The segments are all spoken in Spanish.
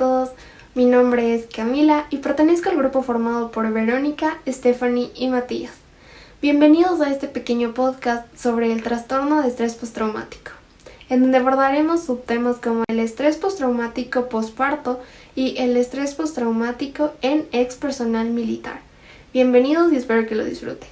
todos, mi nombre es Camila y pertenezco al grupo formado por Verónica, Stephanie y Matías. Bienvenidos a este pequeño podcast sobre el trastorno de estrés postraumático, en donde abordaremos subtemas como el estrés postraumático postparto y el estrés postraumático en ex personal militar. Bienvenidos y espero que lo disfruten.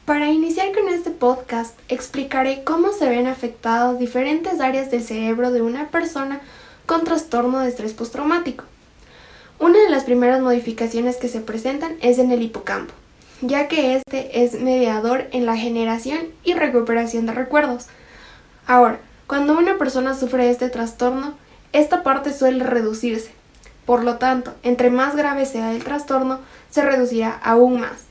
Para iniciar con este podcast, explicaré cómo se ven afectadas diferentes áreas del cerebro de una persona con trastorno de estrés postraumático. Una de las primeras modificaciones que se presentan es en el hipocampo, ya que este es mediador en la generación y recuperación de recuerdos. Ahora, cuando una persona sufre este trastorno, esta parte suele reducirse. Por lo tanto, entre más grave sea el trastorno, se reducirá aún más.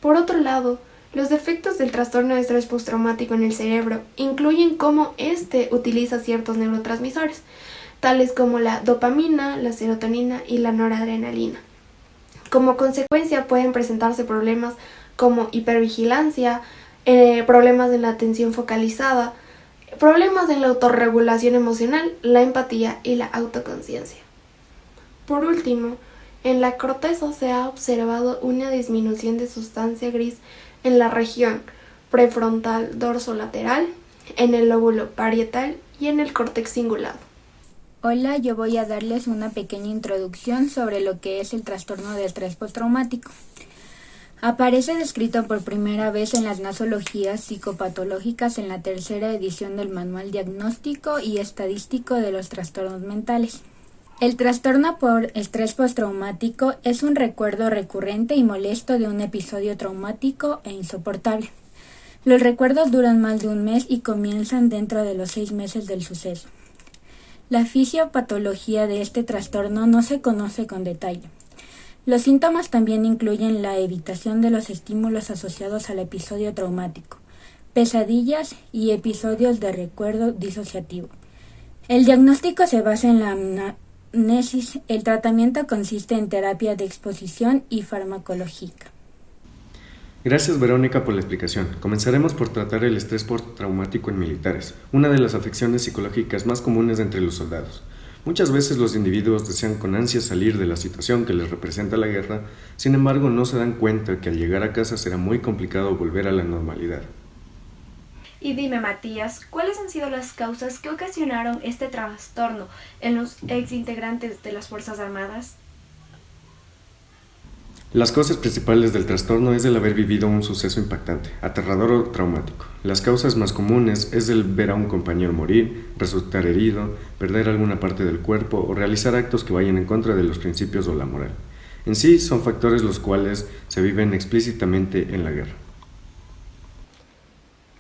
Por otro lado, los efectos del trastorno de estrés postraumático en el cerebro incluyen cómo éste utiliza ciertos neurotransmisores, tales como la dopamina, la serotonina y la noradrenalina. Como consecuencia pueden presentarse problemas como hipervigilancia, problemas en la atención focalizada, problemas en la autorregulación emocional, la empatía y la autoconciencia. Por último, en la corteza se ha observado una disminución de sustancia gris en la región prefrontal dorsolateral, en el lóbulo parietal y en el córtex cingulado. Hola, yo voy a darles una pequeña introducción sobre lo que es el trastorno de estrés postraumático. Aparece descrito por primera vez en las nosologías psicopatológicas en la tercera edición del Manual Diagnóstico y Estadístico de los Trastornos Mentales. El trastorno por estrés postraumático es un recuerdo recurrente y molesto de un episodio traumático e insoportable. Los recuerdos duran más de un mes y comienzan dentro de los 6 meses del suceso. La fisiopatología de este trastorno no se conoce con detalle. Los síntomas también incluyen la evitación de los estímulos asociados al episodio traumático, pesadillas y episodios de recuerdo disociativo. El diagnóstico se basa en la anamnesis. El tratamiento consiste en terapia de exposición y farmacológica. Gracias, Verónica, por la explicación. Comenzaremos por tratar el estrés postraumático en militares, una de las afecciones psicológicas más comunes entre los soldados. Muchas veces los individuos desean con ansia salir de la situación que les representa la guerra, sin embargo no se dan cuenta que al llegar a casa será muy complicado volver a la normalidad. Y dime, Matías, ¿cuáles han sido las causas que ocasionaron este trastorno en los ex integrantes de las Fuerzas Armadas? Las causas principales del trastorno es el haber vivido un suceso impactante, aterrador o traumático. Las causas más comunes es el ver a un compañero morir, resultar herido, perder alguna parte del cuerpo o realizar actos que vayan en contra de los principios o la moral. En sí, son factores los cuales se viven explícitamente en la guerra.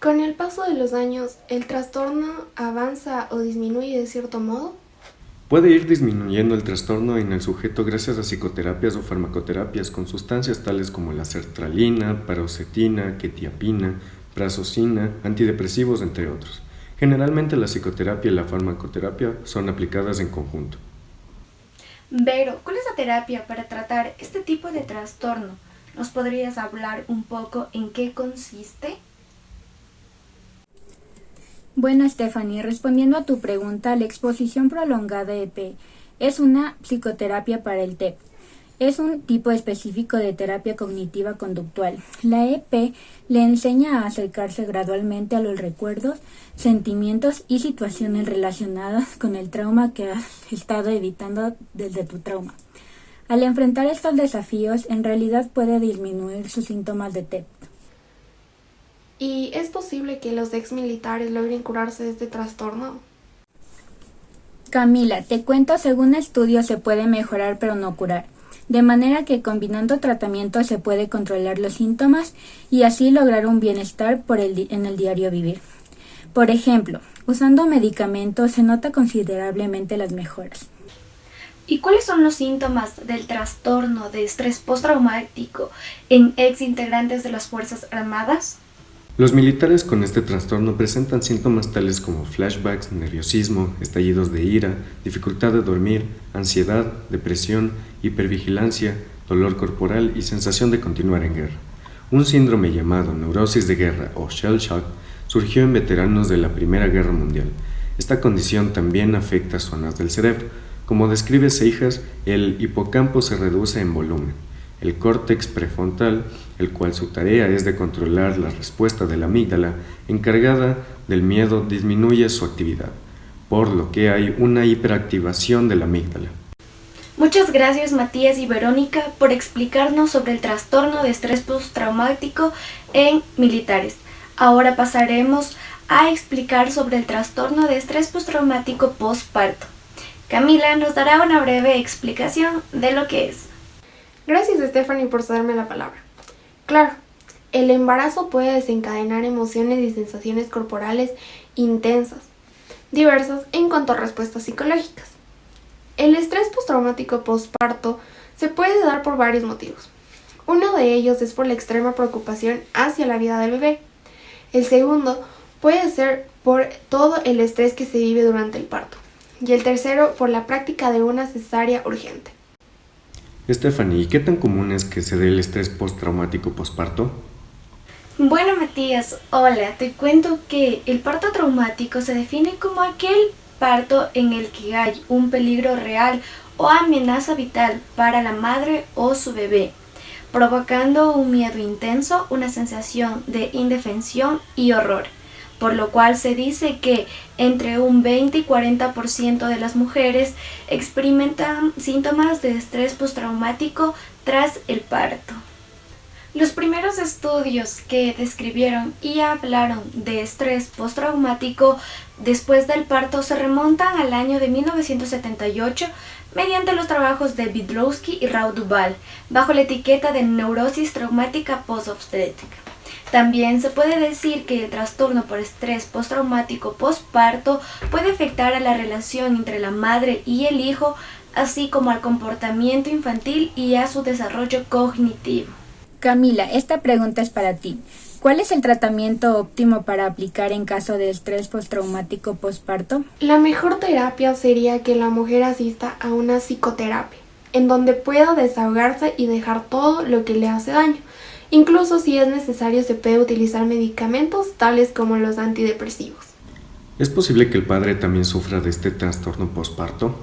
Con el paso de los años, ¿el trastorno avanza o disminuye de cierto modo? Puede ir disminuyendo el trastorno en el sujeto gracias a psicoterapias o farmacoterapias con sustancias tales como la sertralina, paroxetina, quetiapina, prazosina, antidepresivos, entre otros. Generalmente la psicoterapia y la farmacoterapia son aplicadas en conjunto. Vero, ¿cuál es la terapia para tratar este tipo de trastorno? ¿Nos podrías hablar un poco en qué consiste? Bueno, Stephanie, respondiendo a tu pregunta, la exposición prolongada EP es una psicoterapia para el TEP. Es un tipo específico de terapia cognitiva conductual. La EP le enseña a acercarse gradualmente a los recuerdos, sentimientos y situaciones relacionadas con el trauma que has estado evitando desde tu trauma. Al enfrentar estos desafíos, en realidad puede disminuir sus síntomas de TEP. ¿Y es posible que los ex militares logren curarse de este trastorno? Camila, te cuento, según estudios se puede mejorar pero no curar, de manera que combinando tratamientos se puede controlar los síntomas y así lograr un bienestar en el diario vivir. Por ejemplo, usando medicamentos se nota considerablemente las mejoras. ¿Y cuáles son los síntomas del trastorno de estrés postraumático en ex integrantes de las Fuerzas Armadas? Los militares con este trastorno presentan síntomas tales como flashbacks, nerviosismo, estallidos de ira, dificultad de dormir, ansiedad, depresión, hipervigilancia, dolor corporal y sensación de continuar en guerra. Un síndrome llamado neurosis de guerra o shell shock surgió en veteranos de la Primera Guerra Mundial. Esta condición también afecta zonas del cerebro. Como describe Seijas, el hipocampo se reduce en volumen. El córtex prefrontal, el cual su tarea es de controlar la respuesta de la amígdala, encargada del miedo, disminuye su actividad, por lo que hay una hiperactivación de la amígdala. Muchas gracias Matías y Verónica por explicarnos sobre el trastorno de estrés postraumático en militares. Ahora pasaremos a explicar sobre el trastorno de estrés postraumático postparto. Camila nos dará una breve explicación de lo que es. Gracias Stephanie por darme la palabra. Claro, el embarazo puede desencadenar emociones y sensaciones corporales intensas, diversas en cuanto a respuestas psicológicas. El estrés postraumático postparto se puede dar por varios motivos. Uno de ellos es por la extrema preocupación hacia la vida del bebé. El segundo puede ser por todo el estrés que se vive durante el parto. Y el tercero por la práctica de una cesárea urgente. Stephanie, ¿y qué tan común es que se dé el estrés postraumático postparto? Bueno Matías, hola, te cuento que el parto traumático se define como aquel parto en el que hay un peligro real o amenaza vital para la madre o su bebé, provocando un miedo intenso, una sensación de indefensión y horror, por lo cual se dice que entre un 20 y 40% de las mujeres experimentan síntomas de estrés postraumático tras el parto. Los primeros estudios que describieron y hablaron de estrés postraumático después del parto se remontan al año de 1978 mediante los trabajos de Bidlowski y Raoul Duval, bajo la etiqueta de neurosis traumática postobstétrica. También se puede decir que el trastorno por estrés postraumático postparto puede afectar a la relación entre la madre y el hijo, así como al comportamiento infantil y a su desarrollo cognitivo. Camila, esta pregunta es para ti. ¿Cuál es el tratamiento óptimo para aplicar en caso de estrés postraumático postparto? La mejor terapia sería que la mujer asista a una psicoterapia, en donde pueda desahogarse y dejar todo lo que le hace daño. Incluso si es necesario se puede utilizar medicamentos tales como los antidepresivos. ¿Es posible que el padre también sufra de este trastorno postparto?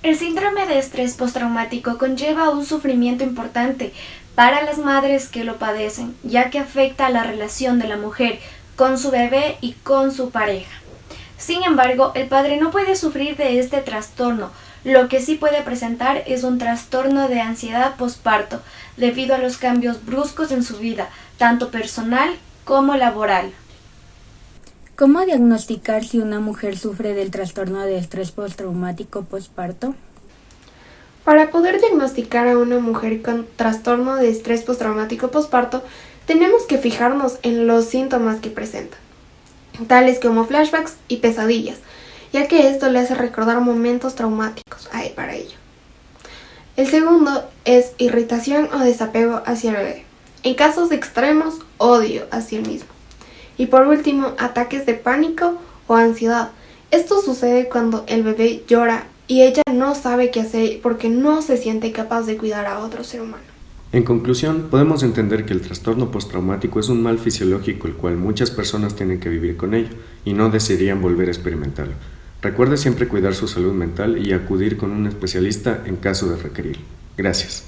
El síndrome de estrés postraumático conlleva un sufrimiento importante para las madres que lo padecen, ya que afecta a la relación de la mujer con su bebé y con su pareja. Sin embargo, el padre no puede sufrir de este trastorno. Lo que sí puede presentar es un trastorno de ansiedad postparto, debido a los cambios bruscos en su vida, tanto personal como laboral. ¿Cómo diagnosticar si una mujer sufre del trastorno de estrés postraumático postparto? Para poder diagnosticar a una mujer con trastorno de estrés postraumático postparto, tenemos que fijarnos en los síntomas que presenta, tales como flashbacks y pesadillas, ya que esto le hace recordar momentos traumáticos para ello. El segundo es irritación o desapego hacia el bebé. En casos extremos, odio hacia el mismo. Y por último, ataques de pánico o ansiedad. Esto sucede cuando el bebé llora y ella no sabe qué hacer porque no se siente capaz de cuidar a otro ser humano. En conclusión, podemos entender que el trastorno postraumático es un mal fisiológico el cual muchas personas tienen que vivir con ello y no desearían volver a experimentarlo. Recuerde siempre cuidar su salud mental y acudir con un especialista en caso de requerirlo. Gracias.